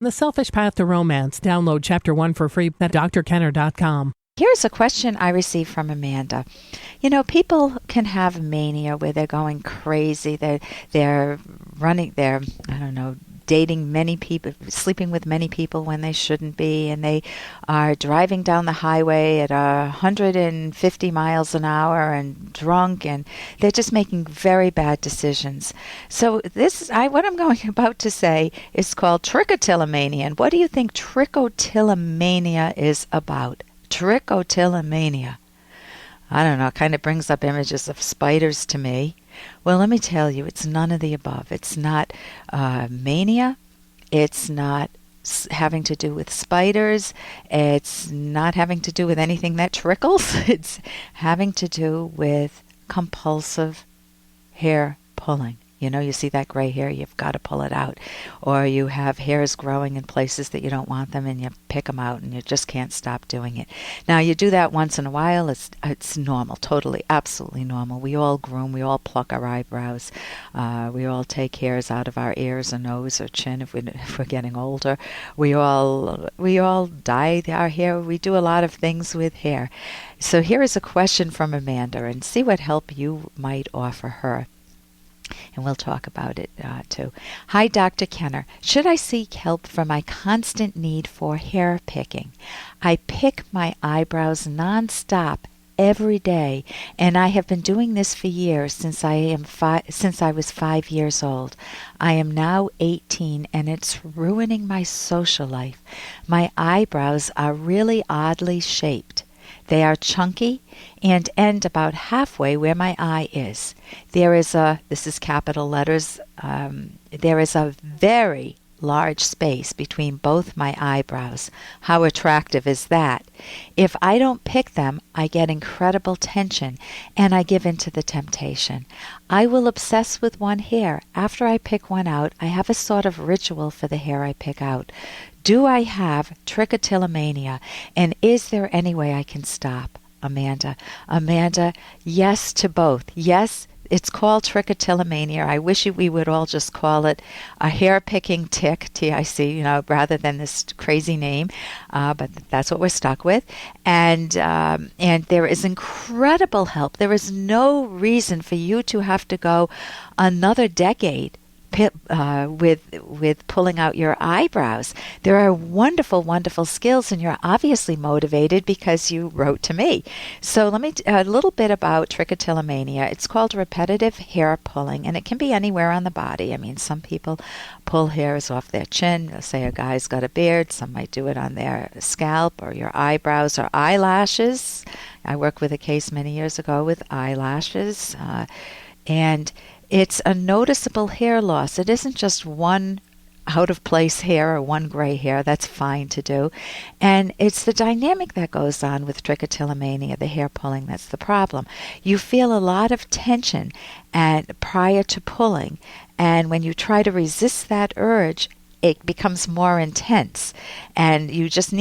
The Selfish Path to Romance. Download Chapter 1 for free at drkenner.com. Here's a question I received from Amanda. You know, people can have mania where they're going crazy. They're dating many people, sleeping with many people when they shouldn't be, and they are driving down the highway at 150 miles an hour and drunk, and they're just making very bad decisions. So what I'm about to say is called trichotillomania. And what do you think trichotillomania is about? Trichotillomania. I don't know, it kind of brings up images of spiders to me. Well, let me tell you, it's none of the above. It's not mania. It's not having to do with spiders. It's not having to do with anything that trickles. It's having to do with compulsive hair pulling. You know, you see that gray hair, you've got to pull it out. Or you have hairs growing in places that you don't want them, and you pick them out, and you just can't stop doing it. Now, you do that once in a while, it's normal, totally, absolutely normal. We all groom, we all pluck our eyebrows. We all take hairs out of our ears or nose or chin if we're getting older. We all dye our hair. We do a lot of things with hair. So here is a question from Amanda, and see what help you might offer her. And we'll talk about it too. Hi, Dr. Kenner. Should I seek help for my constant need for hair picking? I pick my eyebrows nonstop every day, and I have been doing this for years since I was 5 years old. I am now 18, and it's ruining my social life. My eyebrows are really oddly shaped. They are chunky and end about halfway where my eye is. This is capital letters, there is a very large space between both my eyebrows. How attractive is that? If I don't pick them, I get incredible tension, and I give in to the temptation. I will obsess with one hair. After I pick one out, I have a sort of ritual for the hair I pick out. Do I have trichotillomania, and is there any way I can stop? Amanda, yes to both. Yes, it's called trichotillomania. I wish we would all just call it a hair-picking tick, T-I-C, rather than this crazy name. But that's what we're stuck with. And there is incredible help. There is no reason for you to have to go another decade with pulling out your eyebrows. There are wonderful, wonderful skills, and you're obviously motivated because you wrote to me. So let me a little bit about trichotillomania. It's called repetitive hair pulling, and it can be anywhere on the body. I mean, some people pull hairs off their chin. Let's say a guy's got a beard. Some might do it on their scalp or your eyebrows or eyelashes. I worked with a case many years ago with eyelashes, and it's a noticeable hair loss. It isn't just one out-of-place hair or one gray hair. That's fine to do. And it's the dynamic that goes on with trichotillomania, the hair pulling, that's the problem. You feel a lot of tension prior to pulling, and when you try to resist that urge, it becomes more intense, and you just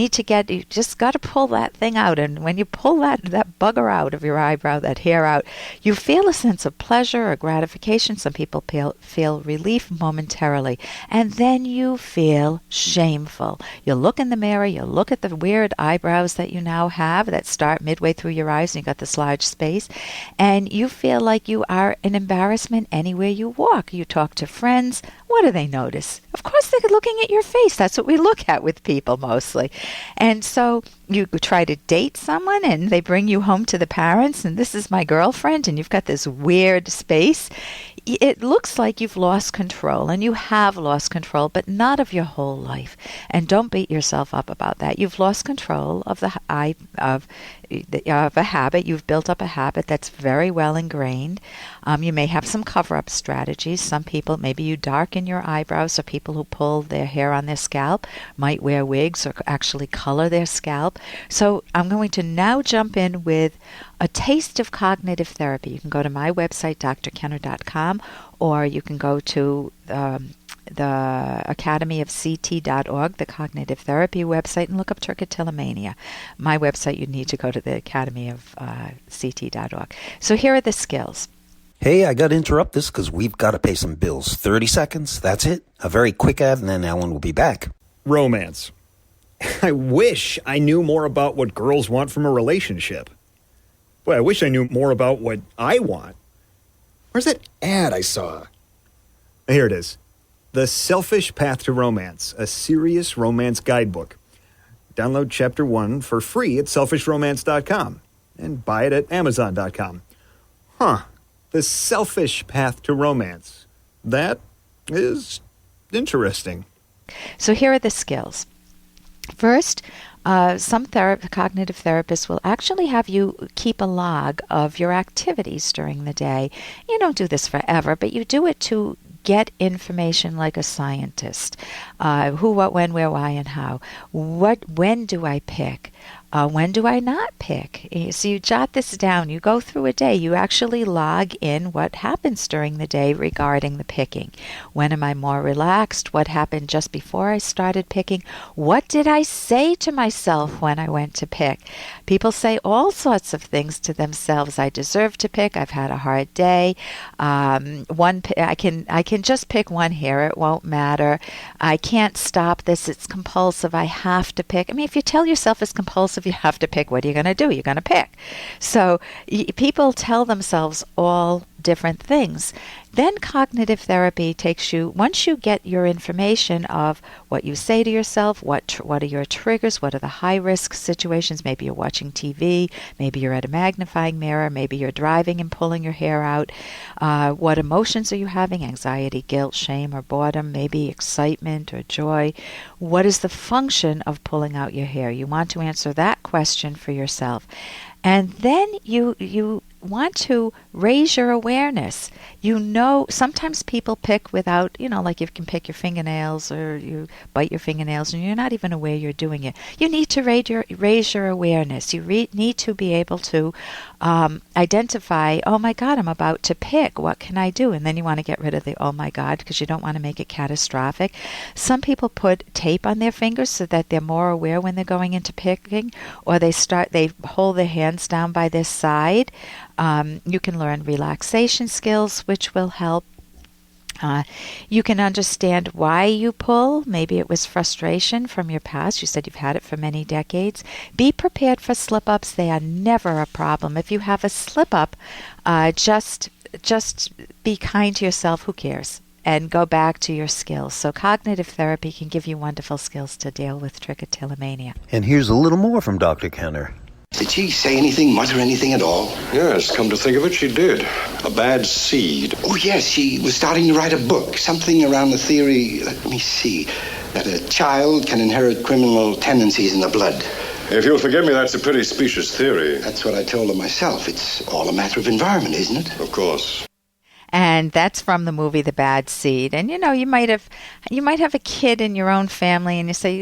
got to pull that thing out. And when you pull that bugger out of your eyebrow, that hair out, you feel a sense of pleasure or gratification. Some people feel relief momentarily, and then you feel shameful. You look in the mirror, you look at the weird eyebrows that you now have that start midway through your eyes, and you got this large space, and you feel like you are an embarrassment anywhere you walk. You talk to friends. What do they notice? Of course, they're looking at your face. That's what we look at with people mostly. And so you try to date someone, and they bring you home to the parents, and this is my girlfriend, and you've got this weird space. It looks like you've lost control, and you have lost control, but not of your whole life. And don't beat yourself up about that. You've lost control of a habit. You've built up a habit that's very well ingrained. You may have some cover-up strategies. Some people, maybe you darken your eyebrows, or people who pull their hair on their scalp might wear wigs or actually color their scalp. So I'm going to now jump in with a taste of cognitive therapy. You can go to my website, drkenner.com, or you can go to the Academy of CT.org, the cognitive therapy website, and look up trichotillomania. My website, you need to go to the Academy of CT.org. So here are the skills. Hey, I got to interrupt this because we've got to pay some bills. 30 seconds, that's it. A very quick ad, and then Ellen will be back. Romance. I wish I knew more about what girls want from a relationship. Boy, I wish I knew more about what I want. Where's that ad I saw? Here it is. The Selfish Path to Romance, a serious romance guidebook. Download Chapter 1 for free at selfishromance.com and buy it at amazon.com. The Selfish Path to Romance. That is interesting. So here are the skills. First, some cognitive therapists will actually have you keep a log of your activities during the day. You don't do this forever, but you do it to get information like a scientist. Who, what, when, where, why, and how. When do I pick? When do I not pick? So you jot this down. You go through a day. You actually log in what happens during the day regarding the picking. When am I more relaxed? What happened just before I started picking? What did I say to myself when I went to pick? People say all sorts of things to themselves. I deserve to pick. I've had a hard day. I can just pick one here. It won't matter. I can't stop this. It's compulsive. I have to pick. I mean, if you tell yourself it's compulsive, you have to pick. What are you going to do? You're going to pick. So people tell themselves all different things. Then cognitive therapy takes you, once you get your information of what you say to yourself, what are your triggers, what are the high-risk situations, maybe you're watching TV, maybe you're at a magnifying mirror, maybe you're driving and pulling your hair out, what emotions are you having, anxiety, guilt, shame, or boredom, maybe excitement or joy. What is the function of pulling out your hair? You want to answer that question for yourself. And then you want to raise your awareness. Sometimes people pick without, like you can pick your fingernails or you bite your fingernails and you're not even aware you're doing it. You need to raise your awareness. You need to be able to identify, oh my God, I'm about to pick. What can I do? And then you want to get rid of the oh my God because you don't want to make it catastrophic. Some people put tape on their fingers so that they're more aware when they're going into picking, or they hold their hands down by their side. You can learn relaxation skills, which will help. You can understand why you pull. Maybe it was frustration from your past. You said you've had it for many decades. Be prepared for slip-ups. They are never a problem. If you have a slip-up, just be kind to yourself. Who cares? And go back to your skills. So cognitive therapy can give you wonderful skills to deal with trichotillomania. And here's a little more from Dr. Kenner. Did she say anything, mutter anything at all? Yes, come to think of it, she did. A bad seed. Oh, yes, she was starting to write a book. Something around the theory, let me see, that a child can inherit criminal tendencies in the blood. If you'll forgive me, that's a pretty specious theory. That's what I told her myself. It's all a matter of environment, isn't it? Of course. And that's from the movie The Bad Seed. And you might have a kid in your own family, and you say,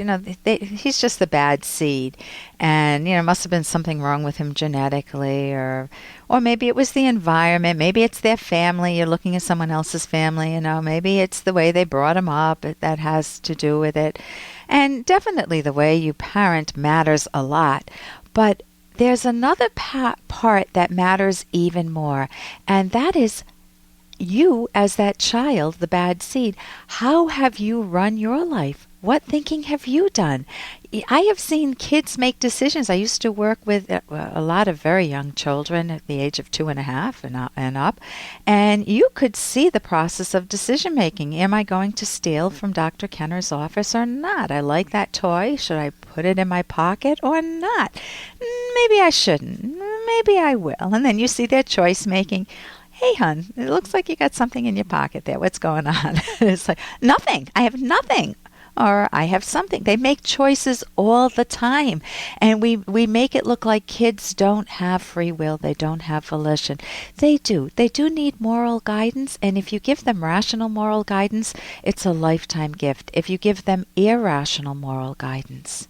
he's just the bad seed, and must have been something wrong with him genetically, or maybe it was the environment, maybe it's their family. You're looking at someone else's family, maybe it's the way they brought him up that has to do with it, and definitely the way you parent matters a lot, but there's another part that matters even more, and that is you as that child, the bad seed. How have you run your life? What thinking have you done? I have seen kids make decisions. I used to work with a lot of very young children at the age of 2.5 and up, and you could see the process of decision making. Am I going to steal from Dr. Kenner's office or not? I like that toy. Should I put it in my pocket or not? Maybe I shouldn't. Maybe I will. And then you see their choice making. Hey, hon, it looks like you got something in your pocket there. What's going on? It's like, nothing. I have nothing. Or I have something. They make choices all the time. And we make it look like kids don't have free will. They don't have volition. They do. They do need moral guidance. And if you give them rational moral guidance, it's a lifetime gift. If you give them irrational moral guidance,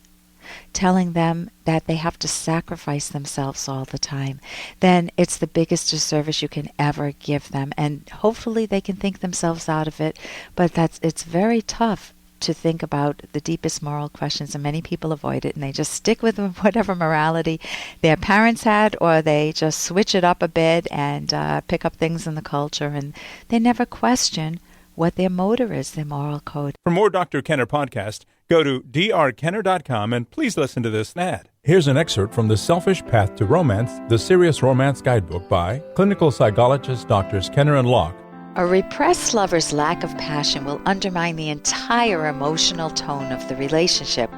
telling them that they have to sacrifice themselves all the time, then it's the biggest disservice you can ever give them. And hopefully they can think themselves out of it, but it's very tough to think about the deepest moral questions, and many people avoid it, and they just stick with whatever morality their parents had, or they just switch it up a bit and pick up things in the culture, and they never question what their motor is, their moral code. For more Dr. Kenner podcast, go to drkenner.com and please listen to this ad. Here's an excerpt from The Selfish Path to Romance, the Serious Romance Guidebook by clinical psychologists Drs. Kenner and Locke. A repressed lover's lack of passion will undermine the entire emotional tone of the relationship.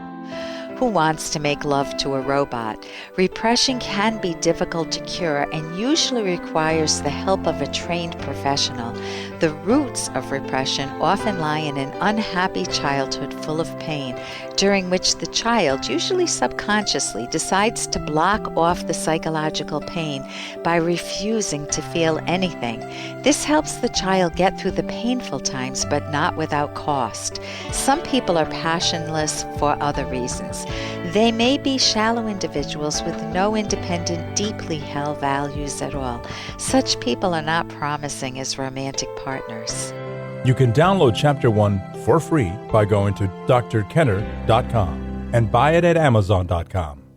Who wants to make love to a robot? Repression can be difficult to cure and usually requires the help of a trained professional. The roots of repression often lie in an unhappy childhood full of pain, during which the child, usually subconsciously, decides to block off the psychological pain by refusing to feel anything. This helps the child get through the painful times, but not without cost. Some people are passionless for other reasons. They may be shallow individuals with no independent, deeply held values at all. Such people are not promising as romantic partners. You can download Chapter 1 for free by going to drkenner.com and buy it at amazon.com.